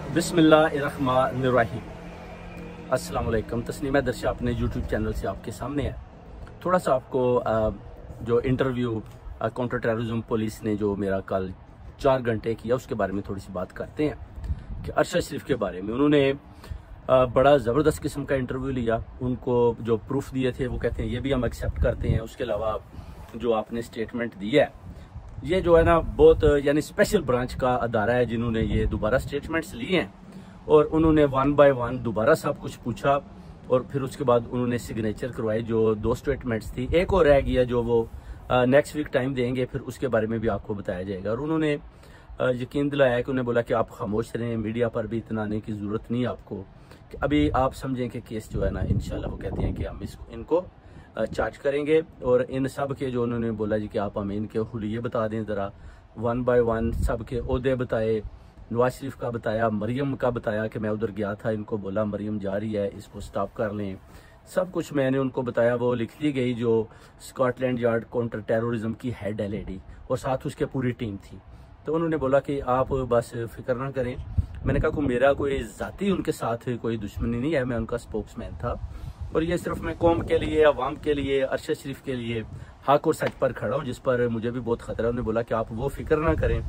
बिस्मिल्लाहिर्रहमानिर्रहीम। अस्सलाम वालेकुम। तस्नीम दर्शा अपने यूट्यूब चैनल से आपके सामने है। थोड़ा सा आपको जो इंटरव्यू काउंटर टेररिज्म पुलिस ने जो मेरा कल 4 घंटे किया उसके बारे में थोड़ी सी बात करते हैं कि अरशद शरीफ के बारे में। उन्होंने बड़ा ज़बरदस्त किस्म का इंटरव्यू लिया। उनको जो प्रूफ दिए थे वो कहते हैं ये भी हम एक्सेप्ट करते हैं। उसके अलावा जो आपने स्टेटमेंट दिया है ये जो है ना बहुत यानी स्पेशल ब्रांच का अदारा है जिन्होंने ये दोबारा स्टेटमेंट्स लिए हैं और उन्होंने 1 बाय 1 दोबारा सब कुछ पूछा और फिर उसके बाद उन्होंने सिग्नेचर करवाए। जो 2 स्टेटमेंट्स थी, एक और रह गया जो वो नेक्स्ट वीक टाइम देंगे, फिर उसके बारे में भी आपको बताया जाएगा। और उन्होंने यकीन दिलाया कि उन्हें बोला कि आप खामोश रहें, मीडिया पर भी इतना आने की ज़रूरत नहीं आपको, कि अभी आप समझें कि केस जो है ना इंशाल्लाह वो कहते हैं कि हम इनको चार्ज करेंगे। और इन सब के जो उन्होंने बोला जी कि आप हमें इनके हुलिये बता दें ज़रा, 1 बाय 1 सब के ओहदे बताए। नवाज शरीफ का बताया, मरियम का बताया कि मैं उधर गया था, इनको बोला मरियम जा रही है, इसको स्टॉप कर लें। सब कुछ मैंने उनको बताया। वो लिख ली गई जो स्कॉटलैंड यार्ड काउंटर टेररिज्म की हेड है लेडी, और साथ उसके पूरी टीम थी। तो उन्होंने बोला कि आप बस फिक्र ना करें। मैंने कहा कि मेरा कोई ज़ाती उनके साथ कोई दुश्मनी नहीं है, मैं उनका स्पोक्समैन था और ये सिर्फ मैं कौम के लिए, अवाम के लिए, अरशद शरीफ के लिए हक और सच पर खड़ा हूँ, जिस पर मुझे भी बहुत खतरा है। उन्होंने बोला कि आप वो फिक्र ना करें,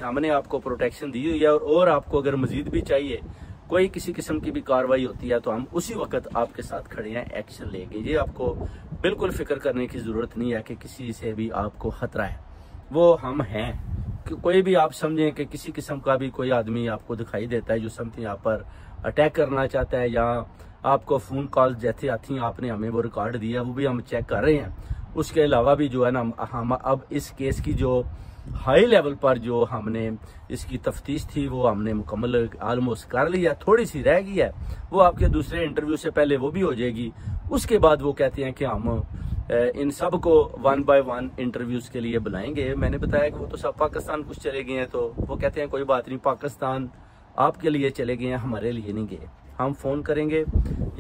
हमने आपको प्रोटेक्शन दी हुई है और आपको अगर मजीद भी चाहिए, कोई किसी किस्म की भी कार्रवाई होती है तो हम उसी वक्त आपके साथ खड़े हैं, एक्शन लेंगे। ये आपको बिल्कुल फिक्र करने की ज़रूरत नहीं है कि किसी से भी आपको खतरा है, वो हम हैं। कोई भी आप समझें कि किसी किस्म का भी कोई आदमी आपको दिखाई देता है जो समथिंग आप पर अटैक करना चाहता है, या आपको फ़ोन कॉल जैसे आती हैं, आपने हमें वो रिकॉर्ड दिया, वो भी हम चेक कर रहे हैं। उसके अलावा भी जो है ना हम अब इस केस की जो हाई लेवल पर जो हमने इसकी तफ्तीश थी वो हमने मुकम्मल आलमोस्ट कर लिया, थोड़ी सी रह गई है, वो आपके दूसरे इंटरव्यू से पहले वो भी हो जाएगी। उसके बाद वो कहते हैं कि हम इन सब को 1 बाय 1 इंटरव्यूज के लिए बुलाएंगे। मैंने बताया कि वो तो सब पाकिस्तान कुछ चले गए हैं, तो वो कहते हैं कोई बात नहीं, पाकिस्तान आपके लिए चले गए हैं, हमारे लिए नहीं गए। हम फ़ोन करेंगे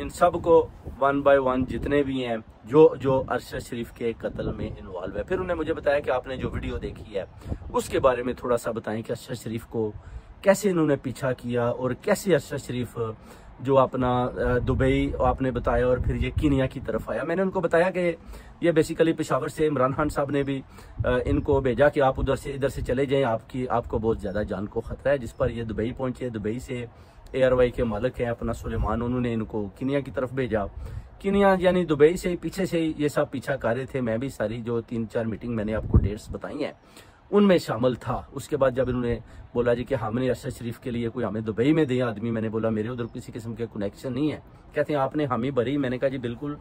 इन सब को 1 बाय 1 जितने भी हैं जो अरशद शरीफ के कत्ल में इन्वॉल्व है। फिर उन्होंने मुझे बताया कि आपने जो वीडियो देखी है उसके बारे में थोड़ा सा बताएं कि अरशद शरीफ को कैसे इन्होंने पीछा किया और कैसे अरशद शरीफ जो अपना दुबई आपने बताया और फिर ये कीनिया की तरफ आया। मैंने उनको बताया कि ये बेसिकली पेशावर से इमरान खान साहब ने भी इनको भेजा कि आप इधर से चले जाएं, आपको बहुत ज़्यादा जान को ख़तरा है, जिस पर ये दुबई पहुंचे। दुबई से एयरवाई के मालिक हैं अपना सुलेमान, उन्होंने इनको कीनिया की तरफ भेजा। कीनिया यानी दुबई से पीछे से ये सब पीछा कर रहे थे। मैं भी सारी जो 3-4 मीटिंग मैंने आपको डेट्स बताई हैं उनमें शामिल था। उसके बाद जब इन्होंने बोला जी कि हमने अरशद शरीफ के लिए कोई हमें दुबई में दिया आदमी, मैंने बोला मेरे उधर किसी किस्म के कनेक्शन नहीं है। कहते हैं आपने हामी भरी, मैंने कहा जी बिल्कुल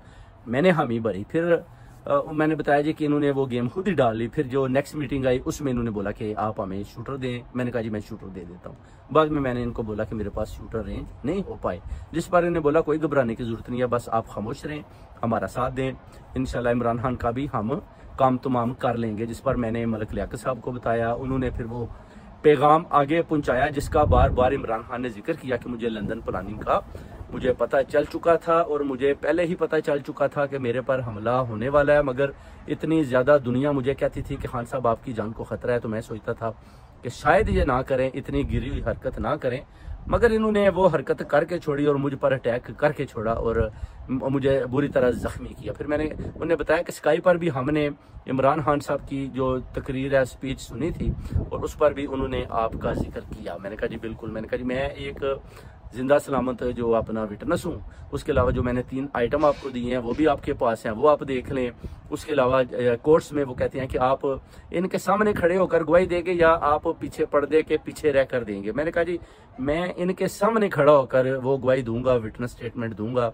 मैंने हामी भरी। फिर मैंने बताया जी कि इन्होंने वो गेम खुद ही डाल ली। फिर जो नेक्स्ट मीटिंग आई उसमें इन्होंने बोला कि आप हमें शूटर दें। मैंने कहा जी मैं शूटर दे देता हूँ। बाद में मैंने इनको बोला कि मेरे पास शूटर रेंज नहीं हो पाए, जिस पर इन्होंने बोला कोई घबराने की जरूरत नहीं है, बस आप खामोश रहें, हमारा साथ दें, इंशाल्लाह इमरान खान का भी हम काम तमाम कर लेंगे। जिस पर मैंने मलिक लियाकत साहब को बताया, उन्होंने फिर वो पैगाम आगे पहुंचाया जिसका बार बार इमरान खान ने जिक्र किया कि मुझे लंदन प्लानिंग का मुझे पता चल चुका था और मुझे पहले ही पता चल चुका था कि मेरे पर हमला होने वाला है, मगर इतनी ज़्यादा दुनिया मुझे कहती थी कि खान साहब आपकी जान को ख़तरा है, तो मैं सोचता था कि शायद ये ना करें, इतनी गिरी हुई हरकत ना करें, मगर इन्होंने वो हरकत करके छोड़ी और मुझ पर अटैक करके छोड़ा और मुझे बुरी तरह ज़ख्मी किया। फिर मैंने उन्हें बताया कि स्काई पर भी हमने इमरान खान साहब की जो तकरीर है, स्पीच सुनी थी और उस पर भी उन्होंने आपका जिक्र किया। मैंने कहा जी बिल्कुल। मैंने कहा जी मैं एक जिंदा सलामत जो अपना विटनेस हूँ। उसके अलावा जो मैंने 3 आइटम आपको दिए हैं वो भी आपके पास हैं, वो आप देख लें। उसके अलावा कोर्ट्स में वो कहते हैं कि आप इनके सामने खड़े होकर गवाही देंगे या आप पीछे पर्दे के पीछे रह कर देंगे। मैंने कहा जी मैं इनके सामने खड़ा होकर वो गवाही दूंगा, विटनेस स्टेटमेंट दूंगा।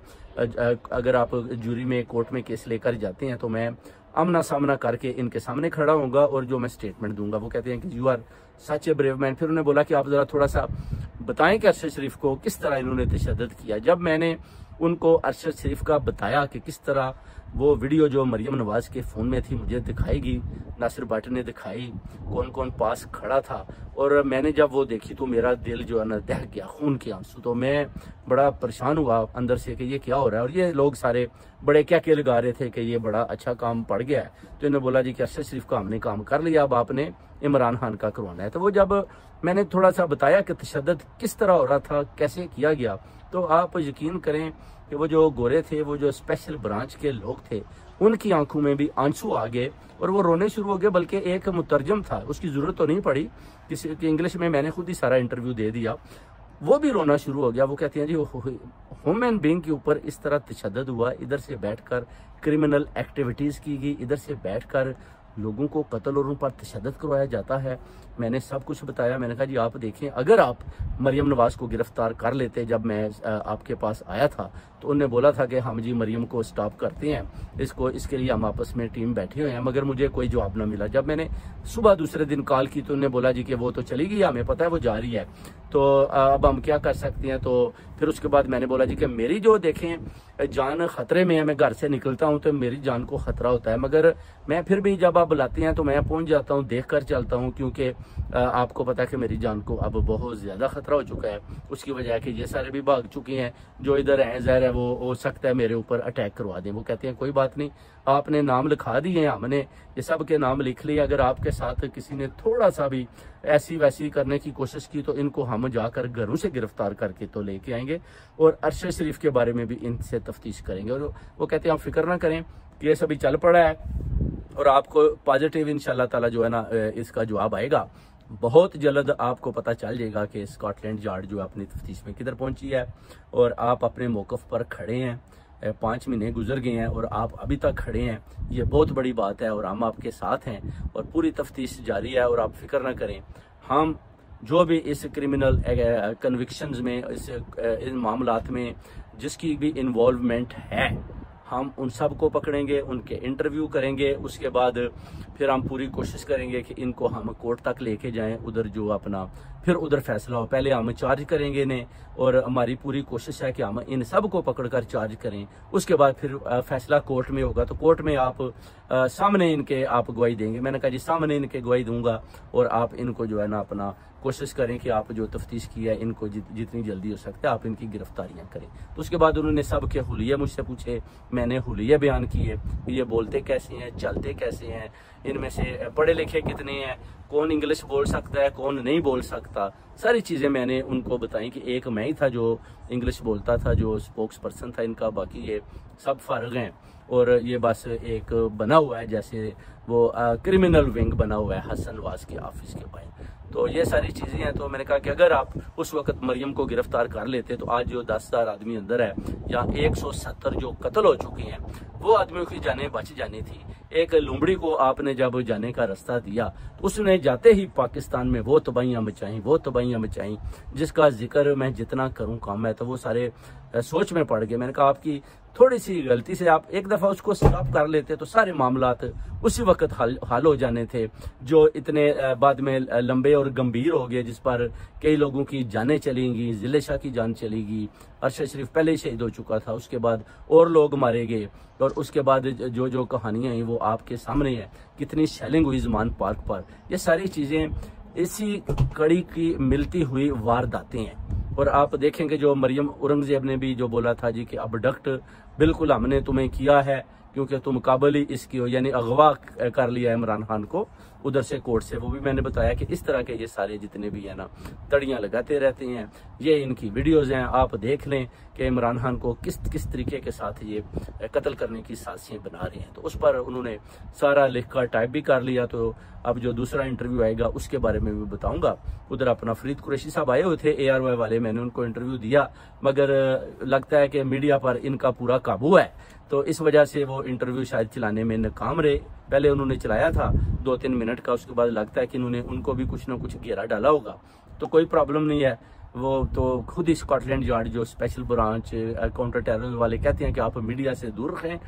अगर आप जूरी में कोर्ट में केस लेकर जाते हैं तो मैं आमना सामना करके इनके सामने खड़ा होऊंगा और जो मैं स्टेटमेंट दूंगा। वो कहते हैं कि you are such a brave man. फिर उन्होंने बोला कि आप जरा थोड़ा सा बताएं कि अरशद शरीफ को किस तरह इन्होंने तशद्दुद किया। जब मैंने उनको अरशद शरीफ का बताया कि किस तरह वो वीडियो जो मरियम नवाज के फ़ोन में थी मुझे दिखाएगी, नासिर भट्ट ने दिखाई, कौन कौन पास खड़ा था, और मैंने जब वो देखी तो मेरा दिल जो है ना दह गया, खून के आंसू। तो मैं बड़ा परेशान हुआ अंदर से कि ये क्या हो रहा है, और ये लोग सारे बड़े क्या लगा रहे थे कि ये बड़ा अच्छा काम पड़ गया है। तो इन्होंने बोला जी कि अरशद शरीफ का हमने काम कर लिया, अब आपने इमरान खान का करवाना है। तो वो जब मैंने थोड़ा सा बताया कि तशद्दुद किस तरह हो रहा था, कैसे किया गया, तो आप यकीन करें कि वो जो गोरे थे, वो जो स्पेशल ब्रांच के लोग थे, उनकी आंखों में भी आंसू आ गए और वो रोने शुरू हो गए। बल्कि एक मुतरजम था, उसकी ज़रूरत तो नहीं पड़ी, किसी की इंग्लिश में मैंने खुद ही सारा इंटरव्यू दे दिया, वो भी रोना शुरू हो गया। वो कहते हैं जी ह्यूमन बीइंग के ऊपर इस तरह तशद्दुद हुआ, इधर से बैठकर क्रिमिनल एक्टिविटीज़ की गई, इधर से बैठकर लोगों को कत्ल और उन पर तशद्दुद करवाया जाता है। मैंने सब कुछ बताया। मैंने कहा जी आप देखें, अगर आप मरियम नवाज को गिरफ्तार कर लेते, जब मैं आपके पास आया था तो उन्होंने बोला था कि हम जी मरियम को स्टॉप करते हैं, इसके लिए हम आपस में टीम बैठे हुए हैं, मगर मुझे कोई जवाब ना मिला। जब मैंने सुबह दूसरे दिन कॉल की तो उन्होंने बोला जी कि वो तो चली गई, हमें पता है वो जा रही है, तो अब हम क्या कर सकते हैं। तो फिर उसके बाद मैंने बोला जी कि मेरी जो देखें जान खतरे में है, मैं घर से निकलता हूं तो मेरी जान को खतरा होता है, मगर मैं फिर भी जब आप बुलाते हैं तो मैं पहुंच जाता हूं, देख कर चलता हूं, क्योंकि आपको पता है कि मेरी जान को अब बहुत ज़्यादा खतरा हो चुका है। उसकी वजह है कि ये सारे भी भाग चुके हैं, जो इधर हैं ज़ाहिर है वो हो सकता है मेरे ऊपर अटैक करवा दें। वो कहते हैं कोई बात नहीं, आपने नाम लिखा दिए, हमने ये सब के नाम लिख लिए, अगर आपके साथ किसी ने थोड़ा सा भी ऐसी वैसी करने की कोशिश की तो इनको हम जाकर घरों से गिरफ्तार करके तो लेके आएंगे और अरशद शरीफ के बारे में भी इनसे तफ्तीश करेंगे। और वो कहते हैं आप फिक्र ना करें, ये सभी चल पड़ा है और आपको पॉजिटिव इंशाल्लाह ताला जो है ना इसका जवाब आएगा। बहुत जल्द आपको पता चल जाएगा कि स्कॉटलैंड यार्ड जो अपनी तफ्तीश में किधर पहुंची है और आप अपने मौक़िफ़ पर खड़े हैं। 5 महीने गुजर गए हैं और आप अभी तक खड़े हैं, ये बहुत बड़ी बात है और हम आपके साथ हैं और पूरी तफ्तीश जारी है। और आप फिक्र ना करें, हम जो भी इस क्रिमिनल कन्विक्शंस में, इन मामलात में जिसकी भी इन्वॉल्वमेंट है, हम उन सब को पकड़ेंगे, उनके इंटरव्यू करेंगे, उसके बाद फिर हम पूरी कोशिश करेंगे कि इनको हम कोर्ट तक लेके जाएं, उधर जो अपना फिर उधर फैसला हो। पहले हम चार्ज करेंगे इन्हें और हमारी पूरी कोशिश है कि हम इन सब को पकड़कर चार्ज करें, उसके बाद फिर फैसला कोर्ट में होगा। तो कोर्ट में आप सामने इनके आप गवाही देंगे। मैंने कहा जी सामने इनके गवाही दूंगा और आप इनको जो है ना अपना कोशिश करें कि आप जो तफ्तीश की है इनको जितनी जल्दी हो सकता है आप इनकी गिरफ्तारियां करें। तो उसके बाद उन्होंने सब के हुलिये मुझसे पूछे, मैंने हुलिये बयान किए, ये बोलते कैसे हैं, चलते कैसे हैं, इनमें से पढ़े लिखे कितने हैं, कौन इंग्लिश बोल सकता है, कौन नहीं बोल सकता, सारी चीज़ें मैंने उनको बताई कि एक मैं ही था जो इंग्लिश बोलता था, जो स्पोक्स पर्सन था इनका, बाकी ये सब फारग हैं और ये बस एक बना हुआ है जैसे वो क्रिमिनल विंग बना हुआ है हसन नवाज के ऑफिस के बाहर। तो ये सारी चीज़ें हैं। तो मैंने कहा कि अगर आप उस वक्त मरियम को गिरफ्तार कर लेते तो आज जो 10,000 आदमी अंदर है या 170 जो कत्ल हो चुके हैं वो आदमियों की जानें बच जानी थी। एक लुमड़ी को आपने जब जाने का रास्ता दिया तो उसने जाते ही पाकिस्तान में वो तबाहियाँ मचाई जिसका जिक्र मैं जितना करूँ कम है। तो वो सारे सोच में पड़ गए। मैंने कहा आपकी थोड़ी सी गलती से आप एक दफ़ा उसको स्टॉप कर लेते तो सारे मामलात उसी वक्त हल हो जाने थे, जो इतने बाद में लंबे और गंभीर हो गए, जिस पर कई लोगों की जानें चलेंगी, जिले शाह की जान चलेगी, अरशद शरीफ पहले ही शहीद हो चुका था, उसके बाद और लोग मारे गए और उसके बाद जो जो कहानियाँ हैं वो आपके सामने हैं, कितनी शेलिंग हुई ज़मान पार्क पर। ये सारी चीज़ें इसी कड़ी की मिलती हुई वारदातें हैं। और आप देखेंगे जो मरियम औरंगजेब ने भी जो बोला था जी कि अबडक्ट बिल्कुल हमने तुम्हें किया है क्योंकि तुम काबिल ही इसकी हो, यानी अगवा कर लिया इमरान खान को उधर से कोर्ट से। वो भी मैंने बताया कि इस तरह के ये सारे जितने भी है ना तड़ियाँ लगाते रहते हैं, ये इनकी वीडियोज़ हैं, आप देख लें कि इमरान खान को किस तरीके के साथ ये कत्ल करने की साजिशें बना रहे हैं। तो उस पर उन्होंने सारा लिख कर टाइप भी कर लिया। तो अब जो दूसरा इंटरव्यू आएगा उसके बारे में भी बताऊंगा। उधर अपना फरीद कुरैशी साहब आए हुए थे ARY वाले, मैंने उनको इंटरव्यू दिया, मगर लगता है कि मीडिया पर इनका पूरा काबू है, तो इस वजह से वो इंटरव्यू शायद चलाने में नाकाम रहे। पहले उन्होंने चलाया था 2-3 मिनट का, उसके बाद लगता है कि उनको भी कुछ ना कुछ घेरा डाला होगा। तो कोई प्रॉब्लम नहीं है, वो तो खुद ही स्कॉटलैंड यार्ड जो स्पेशल ब्रांच काउंटर टेररिज्म वाले कहते हैं कि आप मीडिया से दूर रहें,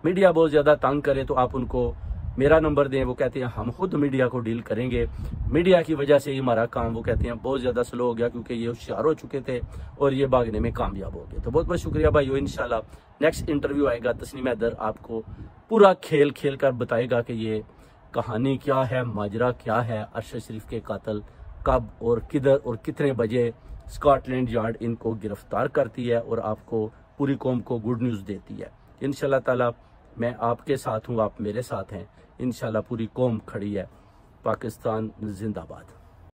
मीडिया बहुत ज़्यादा तंग करे तो आप उनको मेरा नंबर दें। वो कहते हैं हम खुद मीडिया को डील करेंगे, मीडिया की वजह से ही हमारा काम वो कहते हैं बहुत ज़्यादा स्लो हो गया क्योंकि ये होशियार हो चुके थे और ये भागने में कामयाब हो गए। तो बहुत बहुत शुक्रिया भाइयों। इंशाल्लाह नेक्स्ट इंटरव्यू आएगा, तस्नीम हैदर आपको पूरा खेल कर बताएगा कि ये कहानी क्या है, माजरा क्या है, अरशद शरीफ के कातिल कब और किधर और कितने बजे स्कॉटलैंड यार्ड इनको गिरफ्तार करती है और आपको पूरी कौम को गुड न्यूज़ देती है। इंशाल्लाह ताला मैं आपके साथ हूँ, आप मेरे साथ हैं, इंशाल्लाह पूरी कौम खड़ी है पाकिस्तान जिंदाबाद।